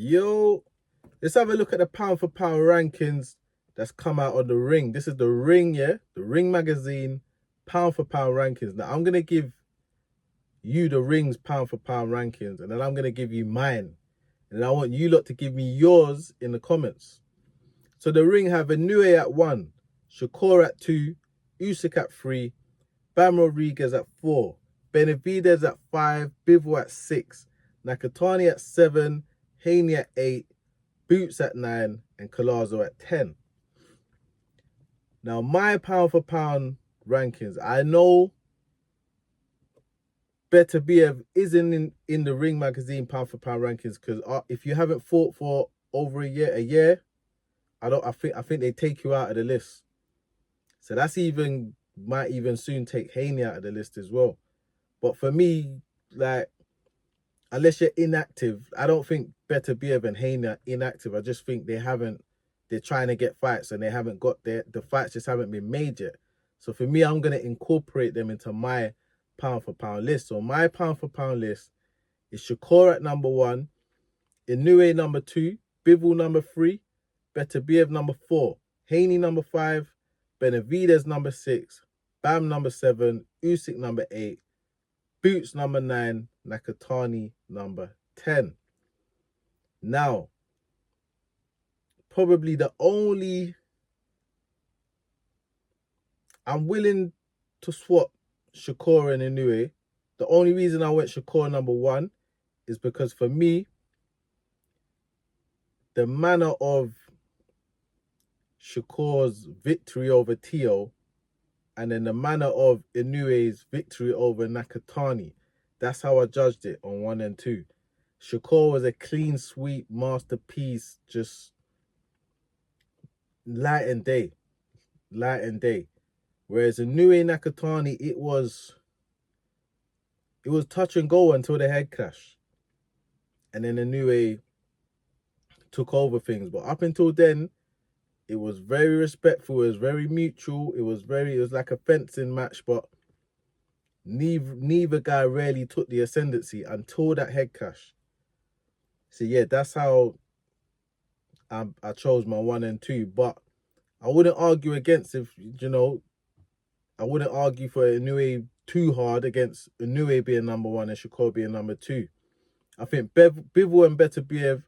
Yo, let's have a look at the pound for pound rankings that's come out on the Ring. This is the Ring, yeah? The Ring Magazine pound for pound rankings. Now, I'm going to give you the Ring's pound for pound rankings, and then I'm going to give you mine. And I want you lot to give me yours in the comments. So the Ring have Inoue at 1, Shakur at 2, Usyk at 3, Bam Rodriguez at 4, Benavidez at 5, Bivol at 6, Nakatani at 7, Haney at 8, Boots at 9, and Collazo at 10. Now, my pound for pound rankings, I know Beterbiev isn't in the Ring Magazine pound for pound rankings because if you haven't fought for over a year, I think they take you out of the list. So that's might even soon take Haney out of the list as well. But for me, like, unless you're inactive, I don't think Beterbiev and Haney are inactive. I just think they're trying to get fights and they haven't got the fights just haven't been made yet. So for me, I'm going to incorporate them into my pound for pound list. So my pound for pound list is Shakur at number 1, Inoue number 2, Bivol number 3, Beterbiev number 4, Haney number 5, Benavidez number 6, Bam number 7, Usyk number 8, Boots number 9, Nakatani number 10. Now, probably I'm willing to swap Shakur and Inoue. The only reason I went Shakur number 1 is because for me, the manner of Shakur's victory over Tio and then the manner of Inoue's victory over Nakatani, that's how I judged it on 1 and 2. Shakur was a clean sweep masterpiece, just light and day. Whereas Inoue Nakatani, it was touch and go until the head clash. And then Inoue took over things. But up until then, it was very respectful. It was very mutual. It was like a fencing match, but neither guy really took the ascendancy until that head clash. So yeah, that's how I chose my 1 and 2. But I wouldn't argue against I wouldn't argue for Inoue too hard against Inoue being number 1 and Shakur being number 2. I think Bivol and Beterbiev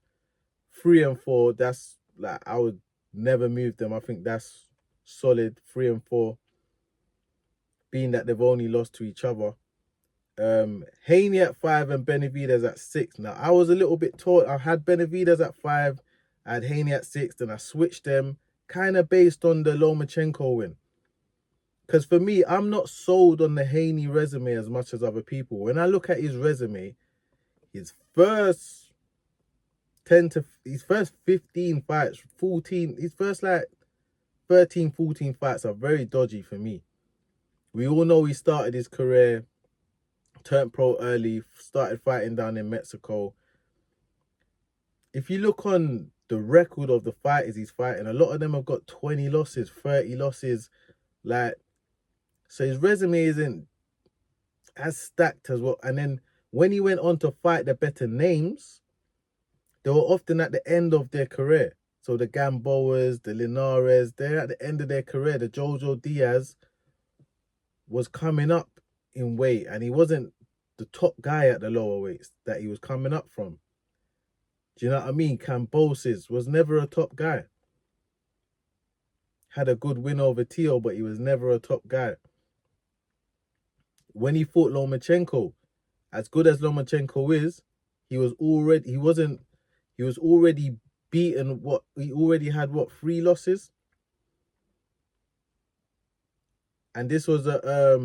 3 and 4, that's like, I would never move them. I think that's solid 3 and 4, being that they've only lost to each other. Haney at 5 and Benavidez at 6. Now, I was a little bit torn. I had Benavidez at 5, I had Haney at 6, and I switched them kind of based on the Lomachenko win. Because for me, I'm not sold on the Haney resume as much as other people. When I look at his resume, his first 15 fights, 14, his first like 13, 14 fights are very dodgy for me. We all know he started his career, turned pro early, started fighting down in Mexico. If you look on the record of the fighters he's fighting, a lot of them have got 20 losses, 30 losses. So his resume isn't as stacked as what. And then when he went on to fight the better names, they were often at the end of their career. So the Gamboas, the Linares, they're at the end of their career. The Jojo Diaz was coming up in weight, and he wasn't the top guy at the lower weights that he was coming up from. Do you know what I mean? Cambosis was never a top guy. Had a good win over Tio, but he was never a top guy. When he fought Lomachenko, as good as Lomachenko is, he was already beaten. He already had 3 losses, and this was a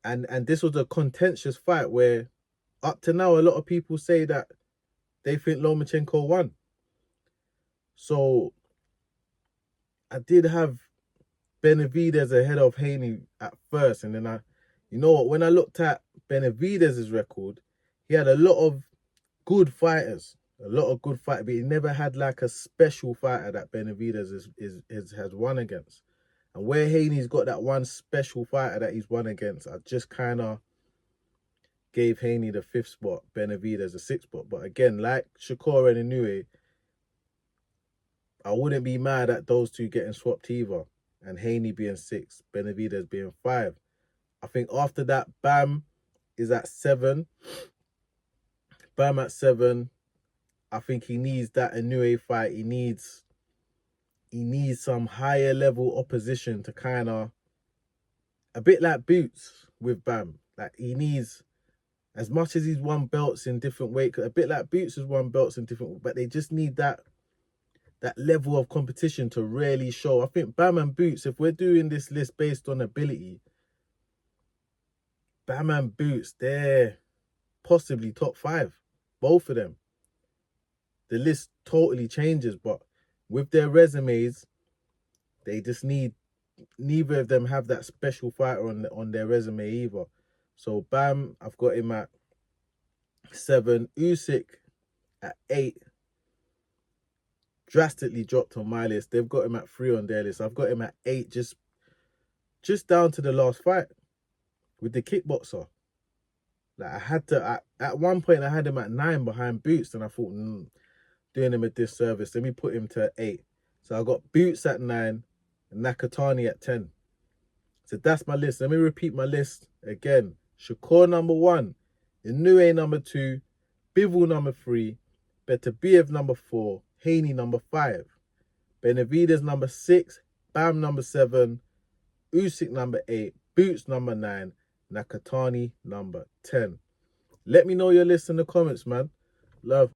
and this was a contentious fight where up to now a lot of people say that they think Lomachenko won. So I did have Benavidez ahead of Haney at first, and then when I looked at Benavidez's record, he had a lot of good fighters, but he never had like a special fighter that Benavidez has won against. And where Haney's got that one special fighter that he's won against, I just kind of gave Haney the 5th spot, Benavidez the 6th spot. But again, like Shakur and Inoue, I wouldn't be mad at those two getting swapped either. And Haney being 6, Benavidez being 5. I think after that, Bam is at 7. Bam at 7. I think he needs that Inoue fight. He needs some higher level opposition to kind of, a bit like Boots with Bam. Like, he needs, as much as he's won belts in different weight, a bit like Boots has won belts in different, but they just need that level of competition to really show. I think Bam and Boots, if we're doing this list based on ability, Bam and Boots, they're possibly top 5. Both of them. The list totally changes, but with their resumes, they just need, neither of them have that special fighter on their resume either. So Bam, I've got him at 7. Usyk at 8. Drastically dropped on my list. They've got him at 3 on their list. I've got him at 8, just down to the last fight with the kickboxer. Like, I had to, at one point I had him at 9 behind Boots, and I thought, doing him a disservice. Let me put him to 8. So I got Boots at 9 and Nakatani at 10. So that's my list. Let me repeat my list again. Shakur number 1, Inoue number 2, Bivol number 3, Beterbiev number 4, Haney number 5, Benavidez number 6, Bam number 7, Usyk number 8, Boots number 9, Nakatani number 10. Let me know your list in the comments, man. Love.